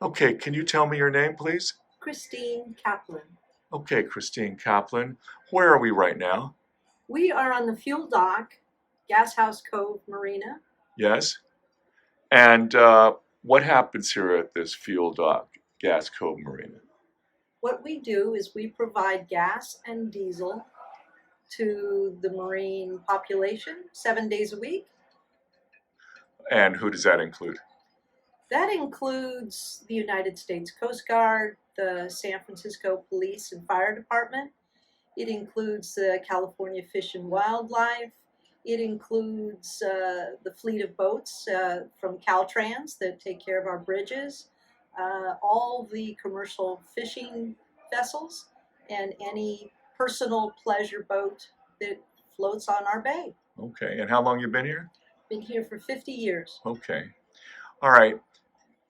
Okay, can you tell me your name, please? Christine Kaplan. Okay, Christine Kaplan. Where are we right now? We are on the fuel dock, Gas House Cove, Marina. Yes? And what happens here at this fuel dock, Gas Cove Marina? What we do is we provide gas and diesel to the marine population 7 days a week. And who does that include? That includes the United States Coast Guard, the San Francisco Police and Fire Department. It includes the California Fish and Wildlife. It includes the fleet of boats from Caltrans that take care of our bridges, all the commercial fishing vessels, and any personal pleasure boat that floats on our bay. Okay, and how long you been here? Been here for 50 years. Okay, all right.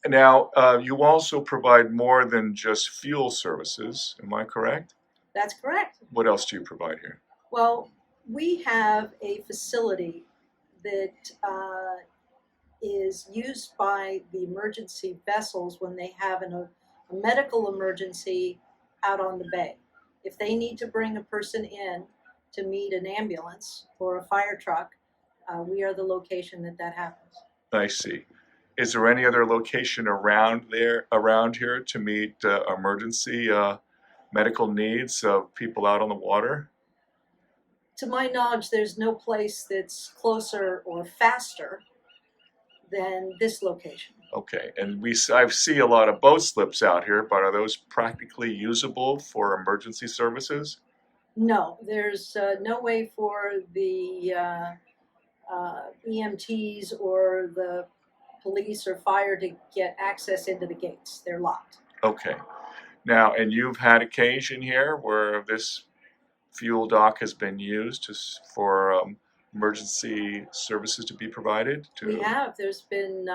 Now, you also provide more than just fuel services, am I correct? That's correct. What else do you provide here? Well, we have a facility that is used by the emergency vessels when they have a medical emergency out on the bay. If they need to bring a person in to meet an ambulance or a fire truck, we are the location that happens. I see. Is there any other location around here to meet emergency medical needs of people out on the water? To my knowledge, there's no place that's closer or faster than this location. Okay, and I see a lot of boat slips out here, but are those practically usable for emergency services? No, there's no way for the EMTs or the police or fire to get access into the gates. They're locked. Okay. Now, and you've had occasion here where this fuel dock has been used for emergency services to be provided We to? have. There's been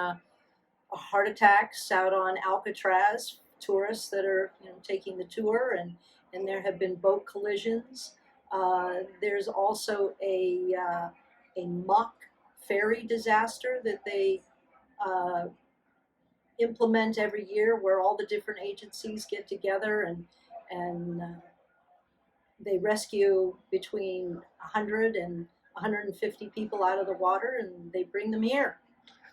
heart attacks out on Alcatraz, tourists that are taking the tour, and there have been boat collisions. There's also a mock ferry disaster that they uh, implement every year, where all the different agencies get together and they rescue between 100 and 150 people out of the water, and they bring them here.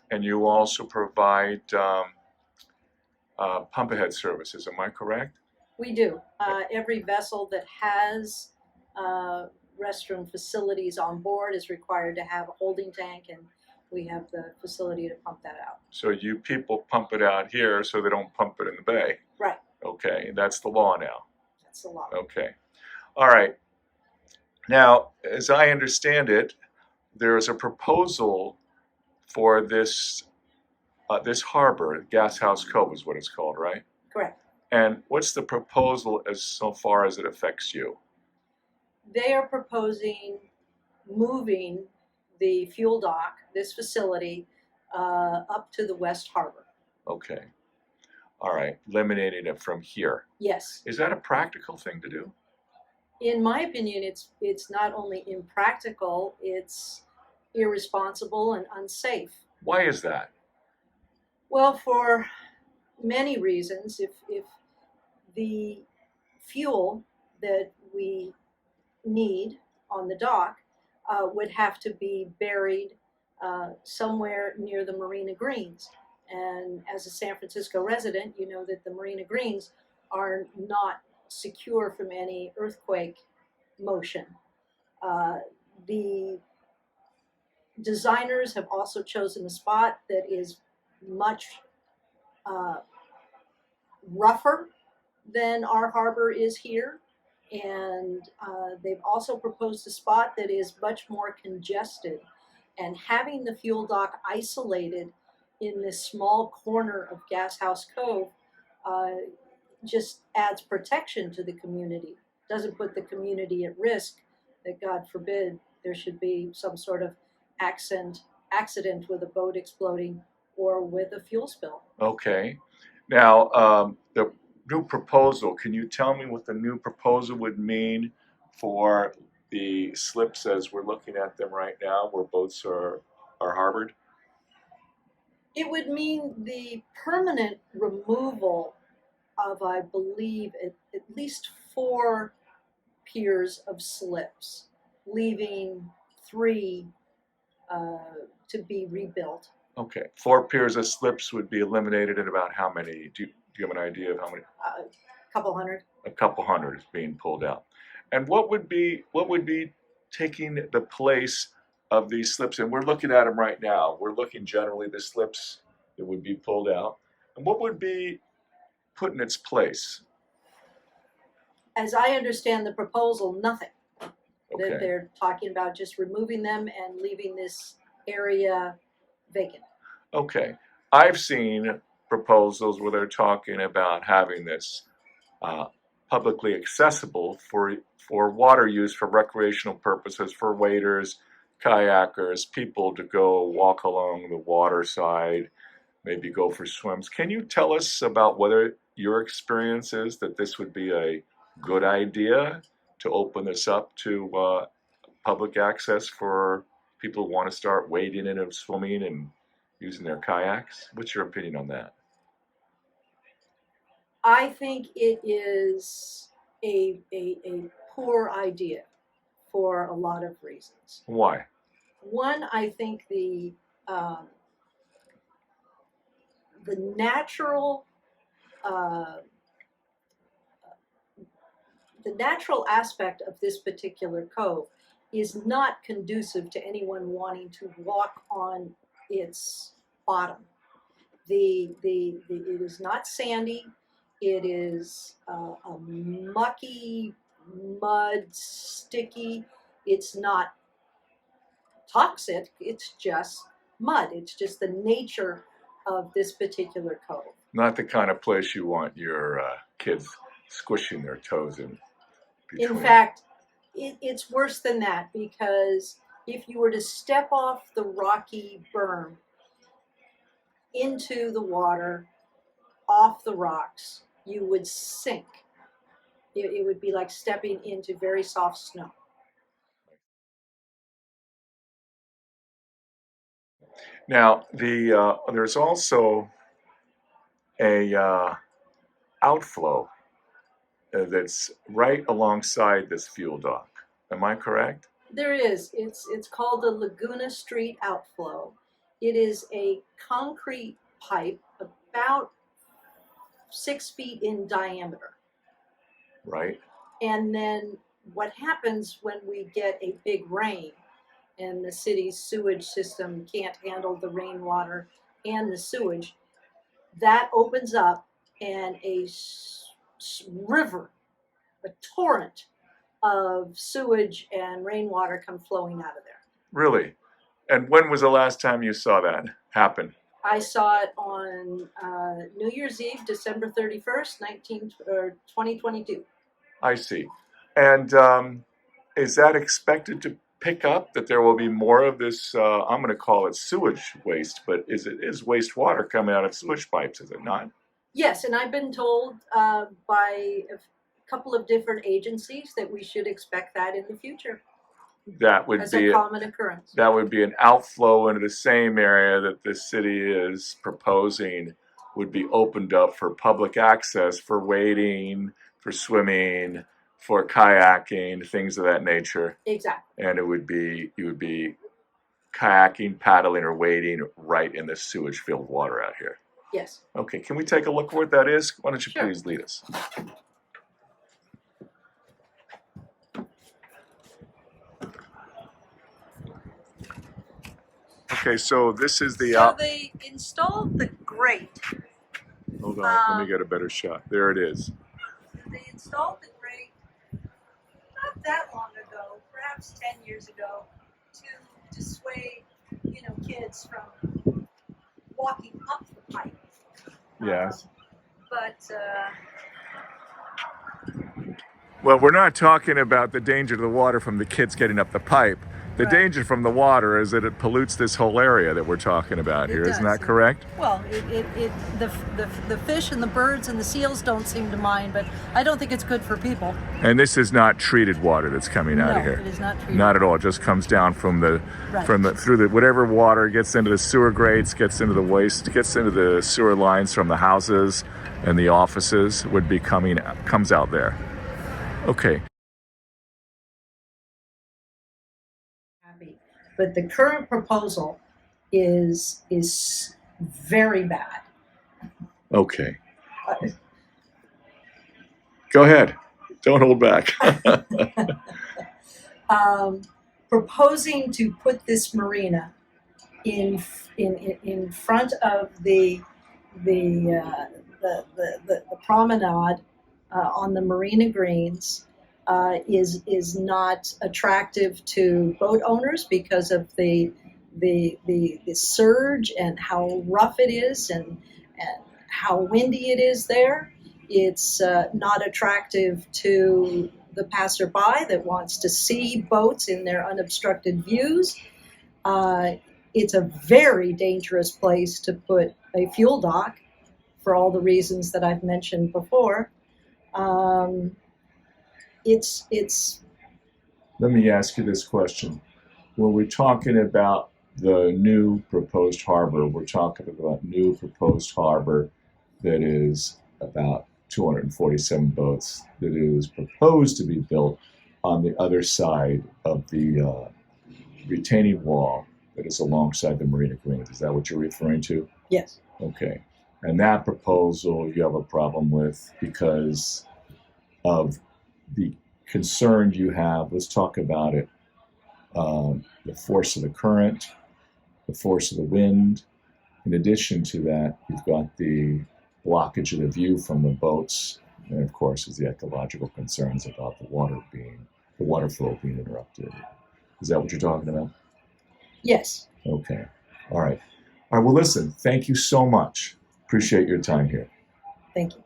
And you also provide pump ahead services, am I correct? We do. Every vessel that has restroom facilities on board is required to have a holding tank, and we have the facility to pump that out. So you people pump it out here so they don't pump it in the bay. Right. Okay, that's the law now. That's the law. Okay. All right. Now, as I understand it, there is a proposal for this harbor, Gas House Cove is what it's called, right? Correct. And what's the proposal as so far as it affects you? They are proposing moving the fuel dock, this facility, up to the West Harbor. Okay. All right. Eliminating it from here. Yes. Is that a practical thing to do? In my opinion, it's not only impractical, it's irresponsible and unsafe. Why is that? Well, for many reasons. If the fuel that we need on the dock would have to be buried somewhere near the Marina Greens. And as a San Francisco resident, you know that the Marina Greens are not secure from any earthquake motion. The designers have also chosen a spot that is much rougher than our harbor is here. And they've also proposed a spot that is much more congested. And having the fuel dock isolated in this small corner of Gas House Cove just adds protection to the community. Doesn't put the community at risk that, God forbid, there should be some sort of accident with a boat exploding or with a fuel spill. Okay. Now, the new proposal, can you tell me what the new proposal would mean for the slips as we're looking at them right now where boats are harbored? It would mean the permanent removal of, I believe, at least 4 piers of slips, leaving 3 uh, to be rebuilt. Okay, 4 piers of slips would be eliminated in about how many? Do you have an idea of how many? A couple hundred. A couple hundred is being pulled out. And what would be taking the place of these slips? And we're looking at them right now. We're looking generally the slips that would be pulled out. And what would be put in its place? As I understand the proposal, nothing. That Okay. they're talking about just removing them and leaving this area vacant. Okay. I've seen proposals where they're talking about having this uh, publicly accessible for water use for recreational purposes for waders, kayakers, people to go walk along the water side, maybe go for swims. Can you tell us about whether your experience is that this would be a good idea to open this up to public access for people who want to start wading in and swimming and using their kayaks? What's your opinion on that? I think it is a poor idea for a lot of reasons. Why? One, I think um, the natural uh, the natural aspect of this particular cove is not conducive to anyone wanting to walk on its bottom. It is not sandy. It is a mucky, mud, sticky. It's not toxic. It's just mud. It's just the nature of this particular cove. Not the kind of place you want your kids squishing their toes in In between. fact, it's worse than that, because if you were to step off the rocky berm into the water, off the rocks, you would sink. It would be like stepping into very soft snow. Now, there's also a outflow that's right alongside this fuel dock. Am I correct? There is. It's called the Laguna Street outflow. It is a concrete pipe about 6 feet in diameter. Right. And then what happens when we get a big rain and the city's sewage system can't handle the rainwater and the sewage, that opens up and a river, a torrent of sewage and rainwater come flowing out of there. Really? And when was the last time you saw that happen? I saw it on New Year's Eve, December 31st, 2022. I see. And is that expected to pick up, that there will be more of this, I'm going to call it sewage waste, but is wastewater coming out of sewage pipes, is it not? Yes, and I've been told by a couple of different agencies that we should expect that in the future That would as be a common occurrence. that would be an outflow into the same area that the city is proposing would be opened up for public access for wading, for swimming, for kayaking, things of that nature. Exactly. And you would be kayaking, paddling, or wading right in the sewage filled water out here. Yes. Okay, can we take a look at what that is? Why don't you Sure. please lead us? Okay, so this is the So they installed the grate. hold on, let me get a better shot. There it is. They installed the grate not that long ago, perhaps 10 years ago, to dissuade, kids from walking up the pipe. Yes. But Well, we're not talking about the danger to the water from the kids getting up the pipe. The Right. danger from the water is that it pollutes this whole area that we're talking about It here. Isn't does. that correct? Well, the fish and the birds and the seals don't seem to mind, but I don't think it's good for people. And this is not treated water that's coming out of No, here. it is not treated. Not at all. It just comes down from the Right. through the whatever water gets into the sewer grates, gets into the waste, gets into the sewer lines from the houses and the offices would be comes out there. Okay. Happy. But the current proposal is very bad. Okay. Go ahead. Don't hold back. Proposing to put this marina in front of the promenade on the Marina Greens is not attractive to boat owners because of the surge and how rough it is and how windy it is there. It's not attractive to the passerby that wants to see boats in their unobstructed views. It's a very dangerous place to put a fuel dock for all the reasons that I've mentioned before. It's. Let me ask you this question. When we're talking about the new proposed harbor, we're talking about new proposed harbor that is about 247 boats that is proposed to be built on the other side of the retaining wall that is alongside the Marina Greens. Is that what you're referring to? Yes. Okay. And that proposal you have a problem with because of the concern you have. Let's talk about it. The force of the current, the force of the wind. In addition to that, you've got the blockage of the view from the boats, and of course, is the ecological concerns about the water flow being interrupted. Is that what you're talking about? Yes. Okay. All right. All right. Well, listen. Thank you so much. Appreciate your time here. Thank you.